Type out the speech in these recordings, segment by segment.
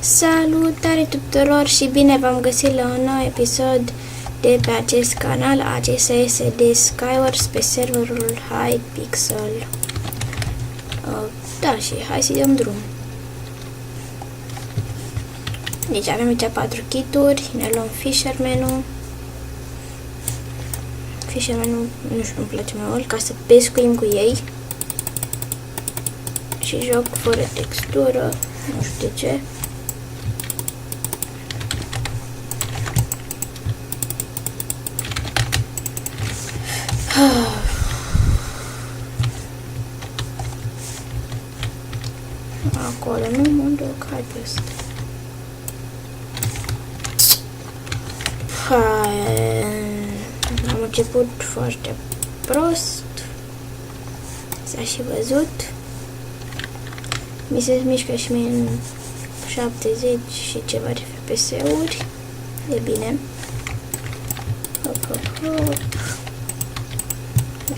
Salutare tuturor și bine v-am găsit la un nou episod de pe acest canal. Acesta este de Skywars pe serverul Hypixel. Da, și hai să dăm drum. Deci avem aici 4 kituri, ne luăm Fisherman-ul. Fisherman-ul, nu știu, îmi place mai mult, ca să pescuim cu ei. Și joc fără textură, nu știu de ce. Acolo, nu mă duc, hai pe ăsta. Am început foarte prost. S-a și văzut. Mi se mișcă și mie în 70 și ceva de FPS-uri. E bine. Hop, hop, hop.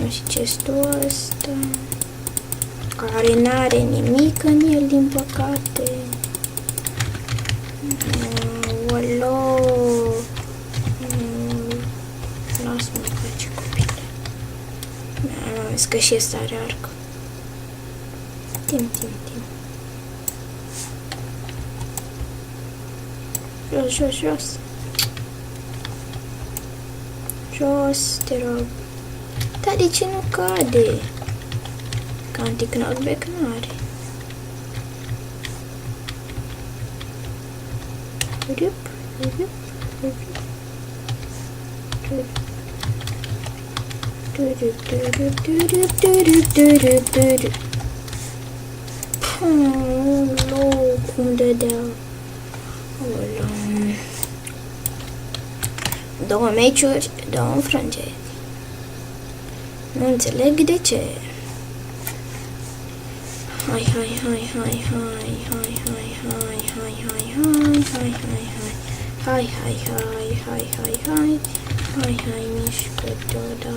Am și chestul ăsta, care n-are nimic în el, din păcate. Olo. Lasă-mă face copile. Am zis că și ăsta are arc. Tim. Jos. Jos, te rog. Dar de ce nu cade? Că anti-knockback n-are. Cum dădea? Două meciuri, două înfrângeri. Nu înțeleg de ce. Hai. Hai, mișcă-te, da.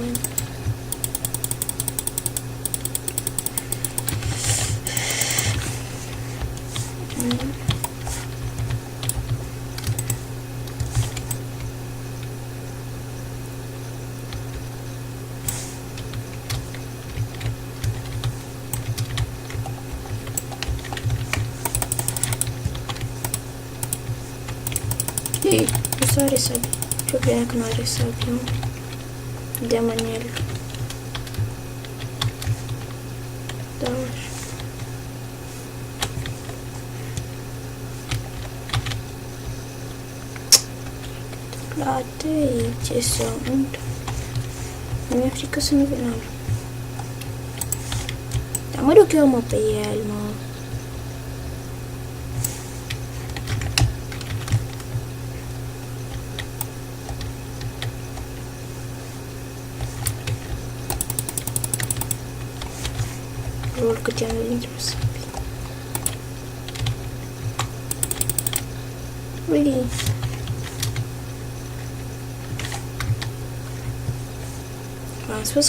Ei, nu are sabie. Ce bine că nu are sabie. Dăm în el. Da, așa. Plate, ce sunt? Mi-e frică să nu vină. Dar mă duc eu, mă, pe el, mă. Lol, cât i-am dintr-o sabie. Ui. V-am spus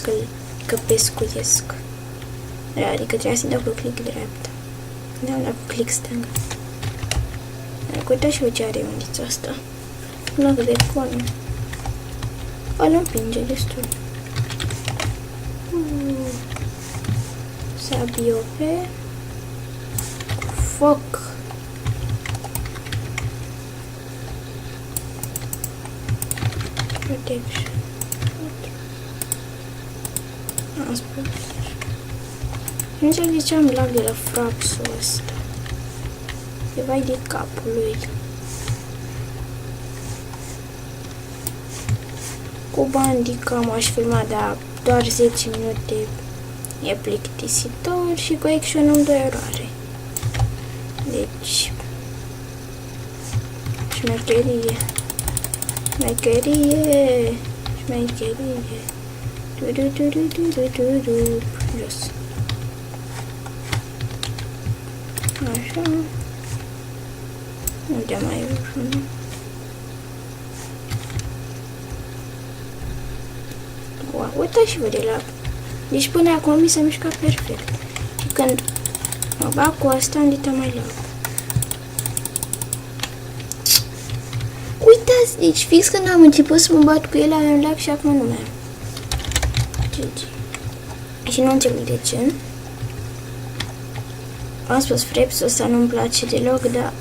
că pescuiesc. Adică trebuia să dau cu click dreapta. Da-am dat cu click stânga. Dar uitați și ce are undița asta. Nu de con. Ăla împinge destul. Sabiope. Foc. Protection. Am spus. Nu știu de ce am lag de la frapsul ăsta. E vai de capul lui. Cu Bandicam aș filma, dar doar 10 minute. E plictisitor și cu action îmi dă eroare. Deci șmecherie. Jos. Așa. Unde mai e ușor? Wow, uitați-vă de la... Deci până acum mi s-a mișcat perfect. Și când mă bag cu asta, îndita mai lag. deci fix când am început să mă bat cu ele, aveam lag și acum nu mai am. GG. Și nu înțeleg de ce. Am spus frepsul ăsta nu-mi place deloc, dar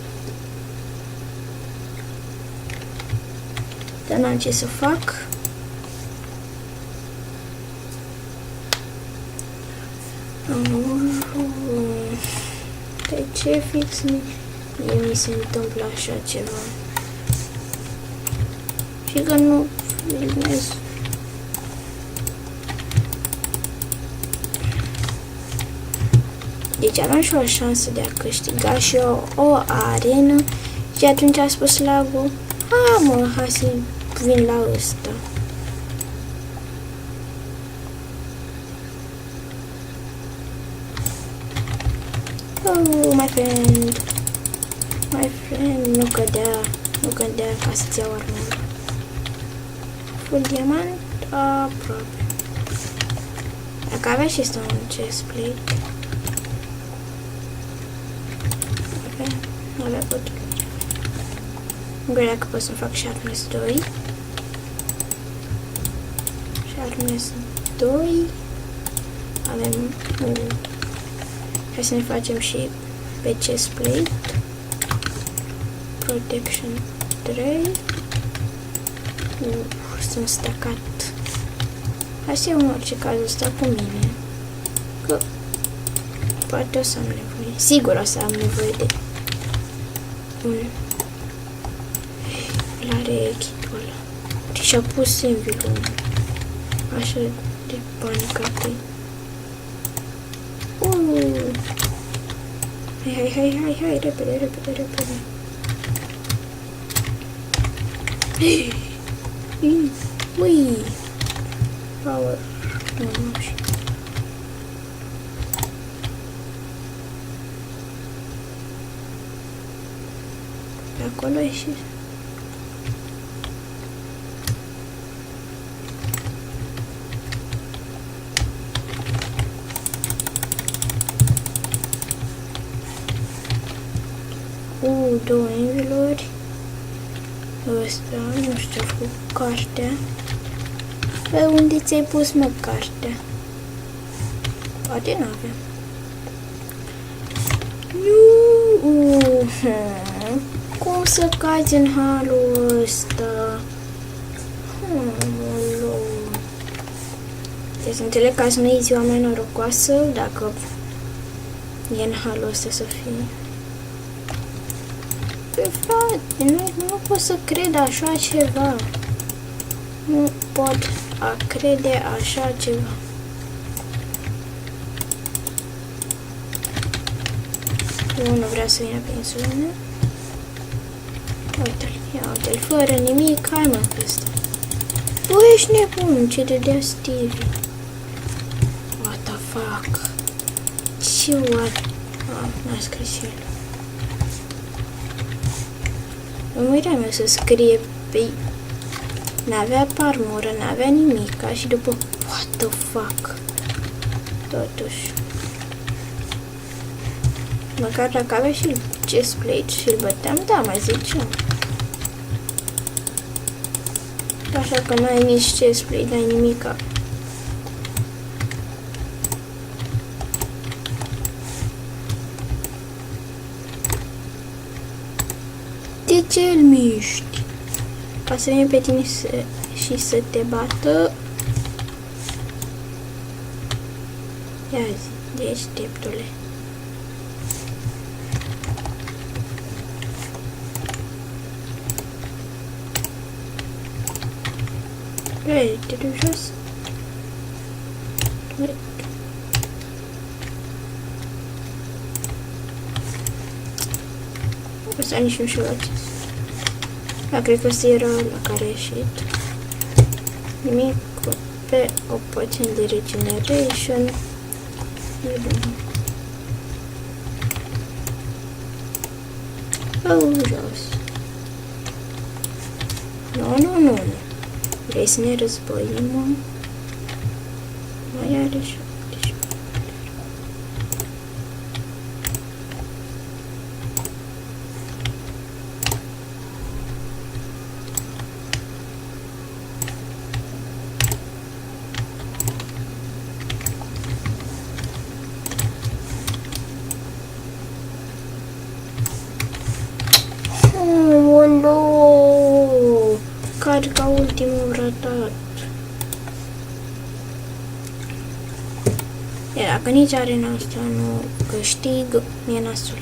n-am ce să fac. De ce fix mie mi se întâmplă așa ceva? Și că nu filmez. Deci aveam și o șansă de a câștiga și o arenă și atunci a spus lag-ul, hai să vin la ăsta. Oh, my friend, nu cădea ca să-ți iau armură. Full diamant, aproape. Dacă avea și asta un chestplate. Nu avea putut. Nu cred dacă pot să-mi fac Sharpness 2. Sharpness 2. Avem hai să ne facem și pe chestplate. Protection 3. Sunt stacat. Hai să iau în orice caz ăsta cu mine. Că poate o să am nevoie. Sigur o să am nevoie de îl are chitul ăla. Și-a pus envilul. Așa de panicat. Hai, repede. Ui! Power. Nu știu. Pe acolo e și... două enviluri. Ăsta, nu știu, cu cartea. Pe unde ți-ai pus, mă, cartea? Poate n-avem. Cum să cazi în halul ăsta? Deci înțeleg că azi nu e ziua mea norocoasă, dacă e în halul ăsta să fie. Păi, frate, nu pot să cred așa ceva. Nu pot a crede așa ceva. Eu nu vreau să vină pe insulă. Uite-l, fără nimic, hai mă pe ăsta. Bă, ești nebun, ce dădea Stevie. What the fuck? Ce oare? N-a scris el. Îmi uitam eu să scrie pe... N-avea armură, n-avea nimic, și după... What the fuck? Totuși. Măcar dacă avea și chestplate și îl băteam, da, mai ziceam. Așa că n-ai nici chestplate, n-ai nimica. De ce îl miști? Ca să vin pe tine și să te bată. Ia zi, deșteptule. Ei, te duci jos? Ăsta nici nu știu la ce. Da, cred că ăsta era la care a ieșit. Nimic pe o potion de regeneration. E bun. Jos. Nu. Vrei să ne războim, mă? Mai are și... Dacă nici arena asta nu câștig, mi-e nasul.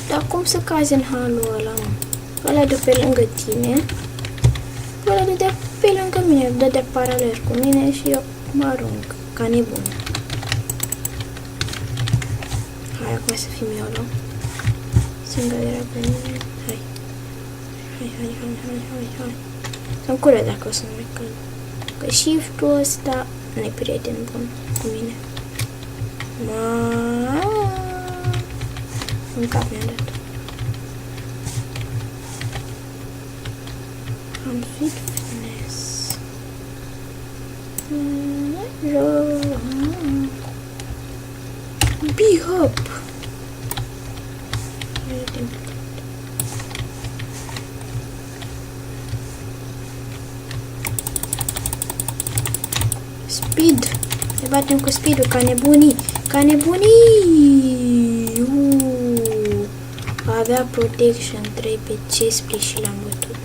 Dar cum să cazi în halul ăla, mă? Ăla de pe lângă tine, ăla de pe lângă mine, dă de paralel cu mine și eu mă arunc, ca nebun. Hai, acum să fim eu, nu? Singura era pe mine. Hai. Hai. Să-mi cură dacă o să-mi recăl. Că shift-ul ăsta nu-i prieten bun cu mine. În cap mi-a dat. Am sweet finesse. Big up. Speed. Ne batem cu speed-ul ca nebunii. Ca nebunii. Avea protection 3 pe chestplate și l-am bătut.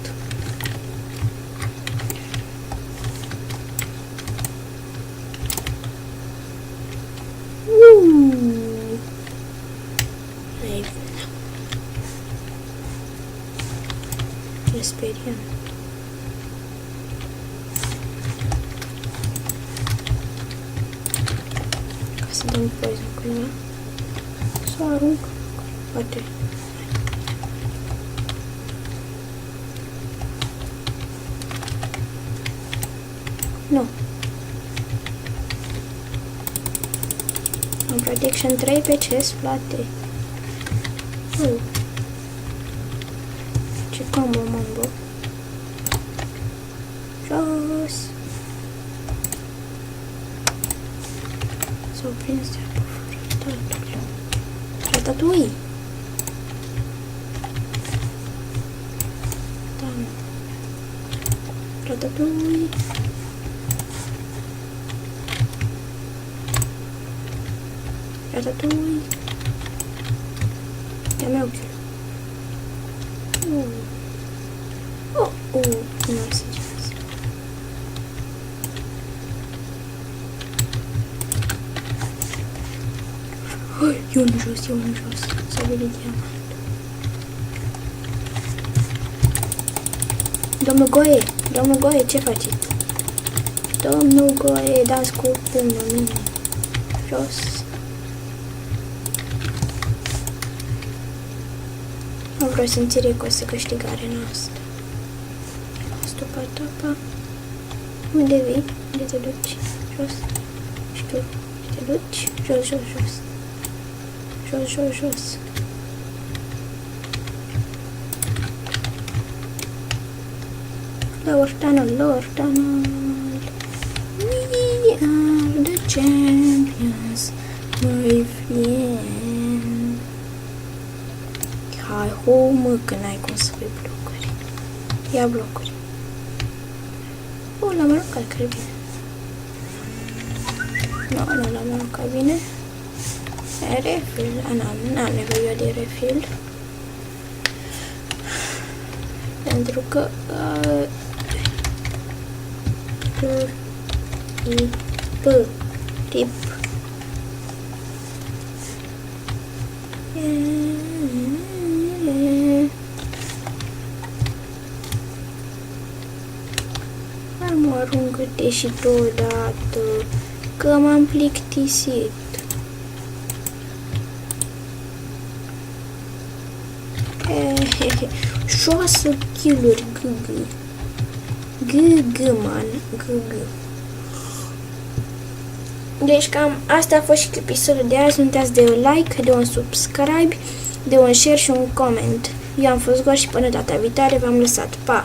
Ne speriem. Ca să dăm poison cuiva. Să o arunc. Poate. Nu. Am protection 3 pe chestplate. Ce combo, mambo. Jos. S-au prins de apă Ratatouille. Da. Ratatouille. Ratatouille. Ia meu kill. Nu am să încerc. E unul jos. S-a venit diamant. Domnul Goe, ce faceți? Domnul Goe, dați cu pumnul mine. Jos. Am vreo simțire că o să câștig arena asta. Topa. Unde vii? Unde te duci? Jos. Și tu? Te duci? Jos. Jos. Lower tunnel. We are the champions, my friend. Hai, mă, că n-ai cum să pui blocuri. Ia blocuri. L-am aruncat, cred bine. Nu l-am aruncat bine. Refill. N-am nevoie eu de refill. Pentru că tip. Mă aruncă-te și tu odată, că m-am plictisit. 6 kill-uri, man, Deci cam asta a fost și episodul de azi. Nu uitați de un like, de un subscribe, de un share și un comment. Eu am fost Goa și până data viitoare v-am lăsat. Pa!